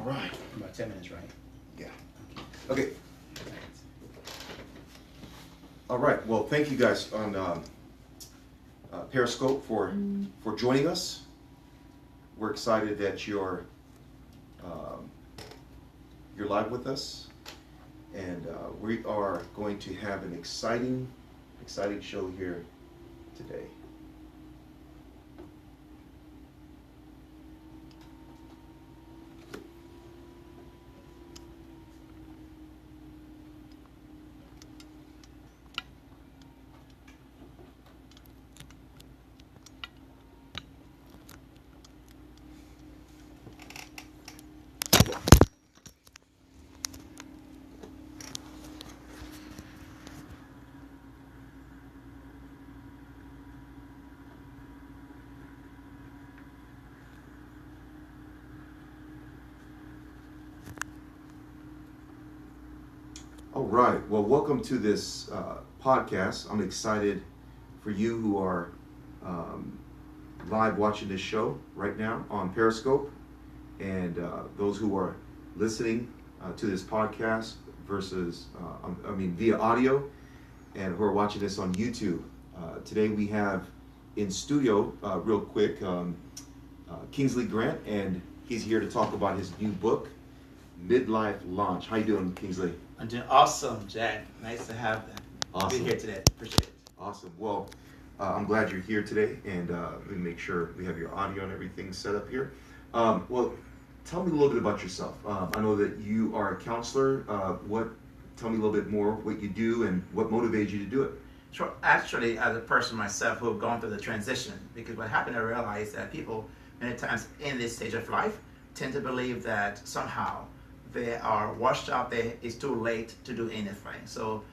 right. About 10 minutes, right? Yeah. Okay. All right. Well, thank you guys on Periscope for joining us. We're excited that you're live with us, and we are going to have an exciting show here today. All right. Well, welcome to this podcast. I'm excited for you who are live watching this show right now on Periscope, and those who are listening to this podcast versus, via audio, and who are watching this on YouTube. Today we have in studio, real quick, Kingsley Grant, and he's here to talk about his new book, Midlife Launch. How you doing, Kingsley? I'm doing awesome, Jack. Nice to have that. Awesome. Be here today. Appreciate it. Awesome. Well, I'm glad you're here today, and let me make sure we have your audio and everything set up here. Well, tell me a little bit about yourself. I know that you are a counselor. Tell me a little bit more what you do and what motivates you to do it. Sure. Actually, as a person myself who have gone through the transition, because what happened, I realized that people many times in this stage of life tend to believe that somehow they are washed out there, it's too late to do anything. So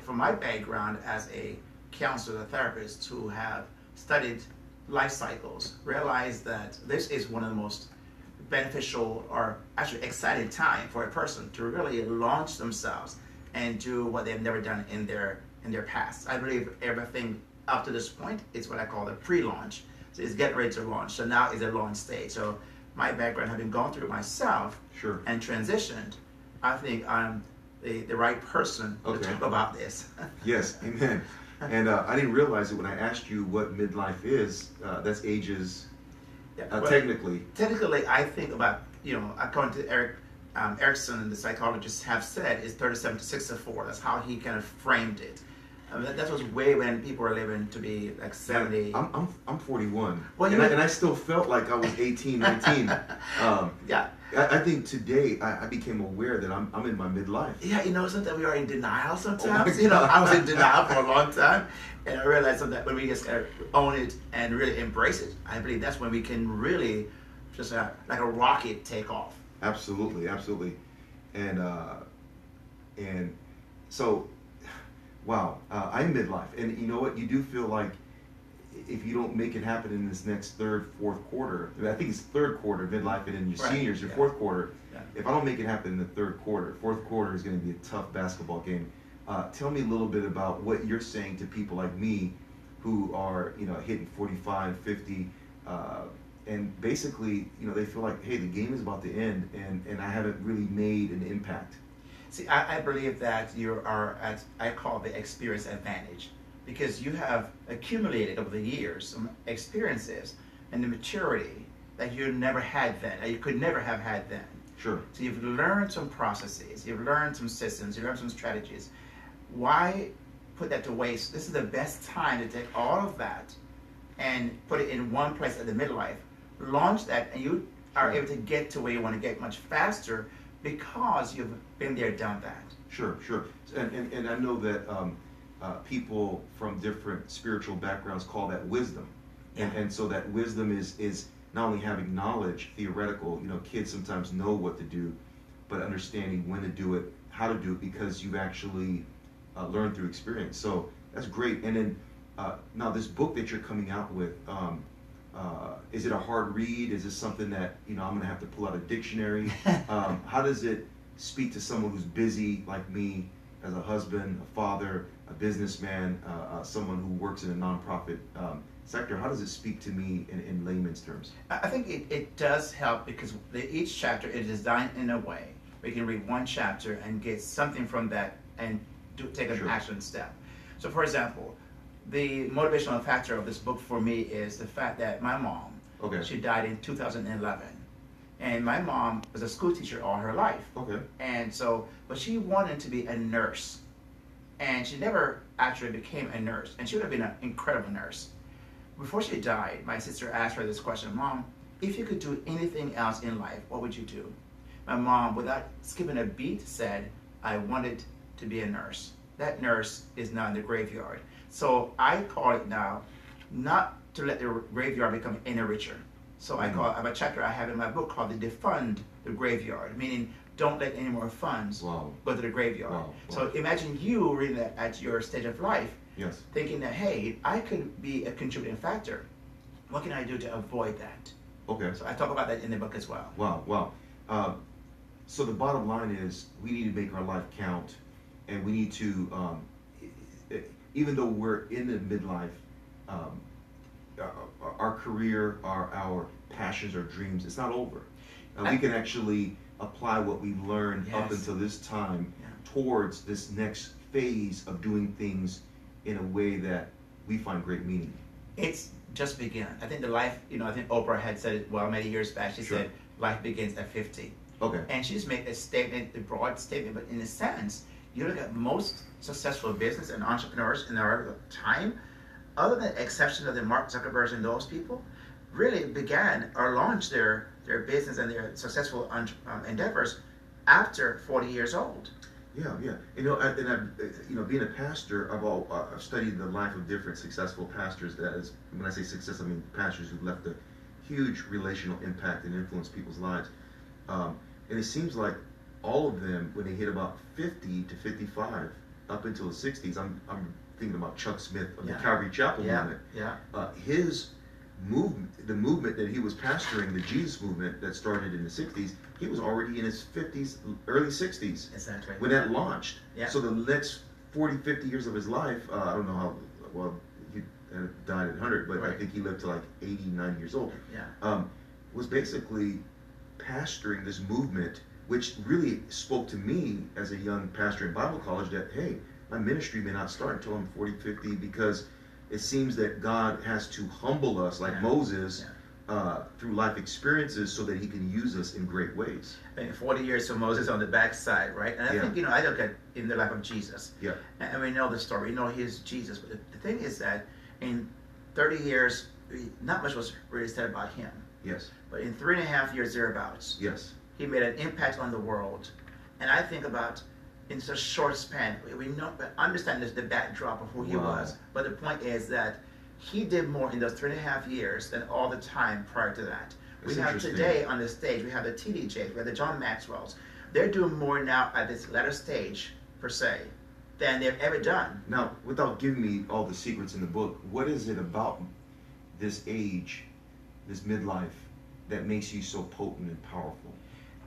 from my background as a counselor, a therapist who have studied life cycles, realized that this is one of the most beneficial or actually exciting time for a person to really launch themselves and do what they've never done in their past. I believe everything up to this point is what I call the pre-launch. So it's getting ready to launch. So now is the launch stage. So my background, having gone through it myself, Sure. and transitioned, I think I'm the right person to talk about this. Yes, amen. And I didn't realize it when I asked you what midlife is. That's ages, technically. Technically, I think about, according to Erickson, the psychologist, have said is 37 to 64. That's how he kind of framed it. I mean, that was way when people were living to be like 70. I'm 41, well, and I still felt like I was 18, 19. Yeah. I think today I became aware that I'm in my midlife. Yeah, sometimes we are in denial sometimes. Oh I was in denial for a long time, and I realized that when we just own it and really embrace it, I believe that's when we can really just like a rocket take off. Absolutely, and so. Wow, I'm midlife, and you know what? You do feel like if you don't make it happen in this next third, fourth quarter, I think it's third quarter midlife, and then your seniors, your fourth quarter. Yeah. If I don't make it happen in the third quarter, fourth quarter is going to be a tough basketball game. Tell me a little bit about what you're saying to people like me, who are hitting 45, 50, and basically they feel like, hey, the game is about to end, and I haven't really made an impact. See, I believe that you are at, I call the experience advantage, because you have accumulated over the years some experiences and the maturity that you never had then, or you could never have had then. Sure. So you've learned some processes, you've learned some systems, you've learned some strategies. Why put that to waste? This is the best time to take all of that and put it in one place at the midlife, launch that, and you are able to get to where you want to get much faster, because you've been there, done that. Sure. And I know that people from different spiritual backgrounds call that wisdom. Yeah. And so that wisdom is not only having knowledge, theoretical, kids sometimes know what to do, but understanding when to do it, how to do it, because you've actually learned through experience. So that's great. And then now this book that you're coming out with, is it a hard read? Is it something that I'm going to have to pull out a dictionary? How does it speak to someone who's busy like me, as a husband, a father, a businessman, someone who works in a nonprofit sector, how does it speak to me in layman's terms? I think it does help because each chapter is designed in a way where you can read one chapter and get something from that and take an action step. So, for example, the motivational factor of this book for me is the fact that my mom, she died in 2011. And my mom was a school teacher all her life. And so, but she wanted to be a nurse. And she never actually became a nurse. And she would have been an incredible nurse. Before she died, my sister asked her this question, Mom, if you could do anything else in life, what would you do? My mom, without skipping a beat, said, I wanted to be a nurse. That nurse is now in the graveyard. So I call it now, not to let the graveyard become any richer. So I have a chapter I have in my book called the Defund the Graveyard, meaning don't let any more funds go to the graveyard. So imagine you reading that at your stage of life, thinking that, hey, I could be a contributing factor. What can I do to avoid that? So I talk about that in the book as well. So the bottom line is we need to make our life count, and we need to, even though we're in the midlife, our career, our passions, our dreams, it's not over. We can actually apply what we learned up until this time towards this next phase of doing things in a way that we find great meaning. It's just begun. I think the life, I think Oprah had said it many years back. She said life begins at 50. And she just made a statement, a broad statement, but in a sense, you look at most successful business and entrepreneurs in our time, other than the exception of the Mark Zuckerbergs and those people, really began or launched their business and their successful endeavors after 40 years old. Being a pastor, I've studied the life of different successful pastors. That is, when I say success, I mean pastors who've left a huge relational impact and influenced people's lives. And it seems like all of them, when they hit about 50 to 55, up until the 60s, I'm thinking about Chuck Smith of the Calvary Chapel movement. His movement, the movement that he was pastoring, the Jesus movement that started in the 60s, he was already in his 50s, early 60s when that launched. So the next 40, 50 years of his life, I don't know how, well, he died at 100, but I think he lived to like 80, 90 years old, was basically pastoring this movement, which really spoke to me as a young pastor in Bible college that, hey, my ministry may not start until I'm 40, 50, because it seems that God has to humble us like Moses through life experiences so that he can use us in great ways. I mean, 40 years for Moses on the backside, right? And I think, I look at in the life of Jesus. And we know the story. We know he is Jesus. But the thing is that in 30 years, not much was really said about him. But in 3.5 years thereabouts, he made an impact on the world. And I think about, in such a short span, we understand the backdrop of who he was. But the point is that he did more in those 3.5 years than all the time prior to that. We have today on the stage, we have the TD Jakes, we have the John Maxwells. They're doing more now at this latter stage, per se, than they've ever done. Now, without giving me all the secrets in the book, what is it about this age, this midlife, that makes you so potent and powerful?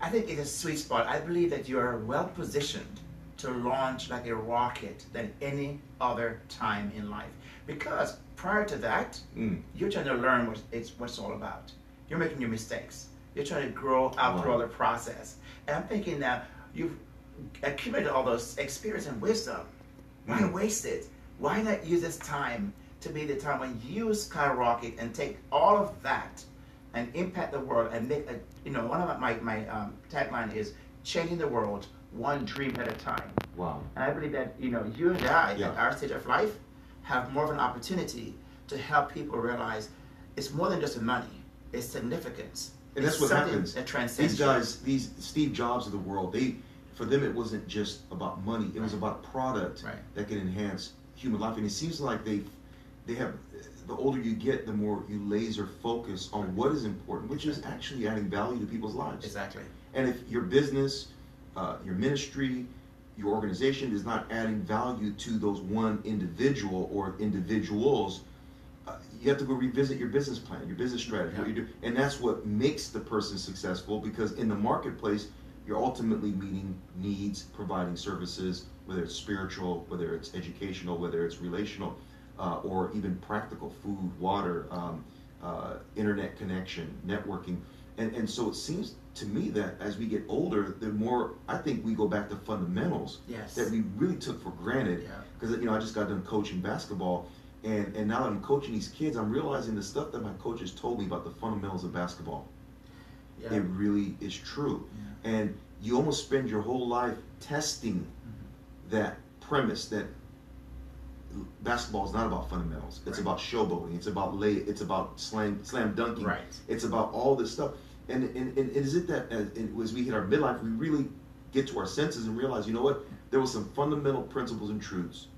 I think it's a sweet spot. I believe that you are well positioned to launch like a rocket than any other time in life. Because prior to that, you're trying to learn what it's all about. You're making your mistakes. You're trying to grow out through all the process. And I'm thinking that you've accumulated all those experience and wisdom. Why waste it? Why not use this time to be the time when you skyrocket and take all of that and impact the world and make one of my tagline is changing the world one dream at a time. And I believe that you and I at our stage of life have more of an opportunity to help people realize it's more than just the money, it's significance. And that's what happens. That transcends. These guys, these Steve Jobs of the world, for them it wasn't just about money, it was about a product that can enhance human life. And it seems like they have, the older you get, the more you laser focus on what is important, which is actually adding value to people's lives. And if your business, your ministry, your organization is not adding value to those one individual or individuals, you have to go revisit your business plan, your business strategy, what you do. And that's what makes the person successful, because in the marketplace, you're ultimately meeting needs, providing services, whether it's spiritual, whether it's educational, whether it's relational. or even practical food, water, internet connection, networking. And so it seems to me that as we get older, the more I think we go back to fundamentals Yes. that we really took for granted. Yeah. Because I just got done coaching basketball, and now that I'm coaching these kids, I'm realizing the stuff that my coaches told me about the fundamentals of basketball. Yeah. It really is true. Yeah. And you almost spend your whole life testing that premise that basketball is not about fundamentals. It's about showboating. It's about slam dunking. Right. It's about all this stuff. And is it that as we hit our midlife, we really get to our senses and realize, you know what? There were some fundamental principles and truths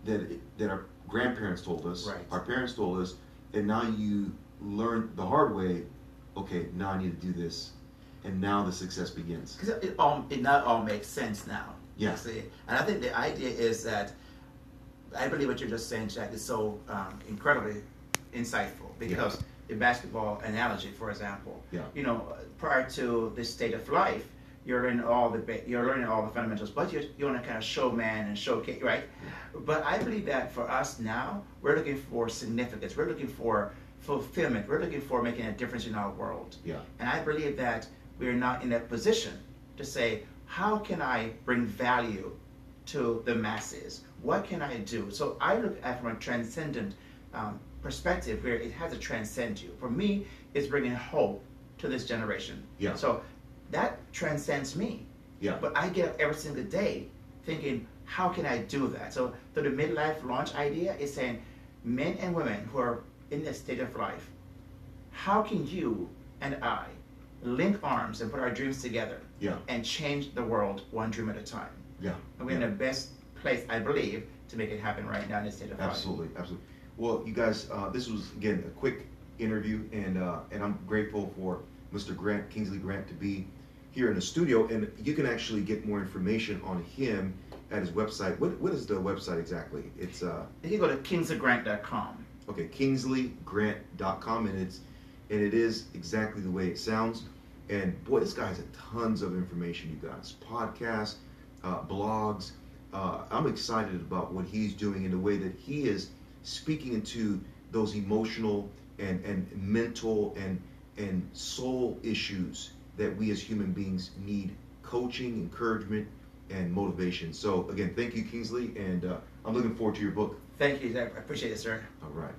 that our grandparents told us, right. our parents told us, and now you learn the hard way. Okay, now I need to do this, and now the success begins. Because it not all makes sense now. Yeah. You see? And I think the idea is that I believe what you're just saying, Jack, is so incredibly insightful. Because the basketball analogy, for example, prior to this state of life, you're learning all the fundamentals, but you want to kind of show man and showcase, right? Yeah. But I believe that for us now, we're looking for significance. We're looking for fulfillment. We're looking for making a difference in our world. Yeah. And I believe that we're not in that position to say, how can I bring value to the masses? What can I do? So I look at it from a transcendent perspective where it has to transcend you. For me, it's bringing hope to this generation. Yeah. So that transcends me. Yeah. But I get up every single day thinking, how can I do that? So the midlife launch idea is saying, men and women who are in this state of life, how can you and I link arms and put our dreams together and change the world one dream at a time? Yeah. And we're in the best place, I believe, to make it happen right now in this state of life. Absolutely. Well, you guys, this was, again, a quick interview, and I'm grateful for Mr. Grant, Kingsley Grant, to be here in the studio, and you can actually get more information on him at his website. What is the website exactly? It's you can go to kingsgrant.com. Okay, kingsgrant.com, and it is exactly the way it sounds. And boy, this guy has tons of information. You guys, podcasts, blogs. I'm excited about what he's doing in the way that he is speaking into those emotional and mental and soul issues that we as human beings need coaching, encouragement, and motivation. So again, thank you, Kingsley, and I'm looking forward to your book. Thank you, Zach. I appreciate it, sir. All right.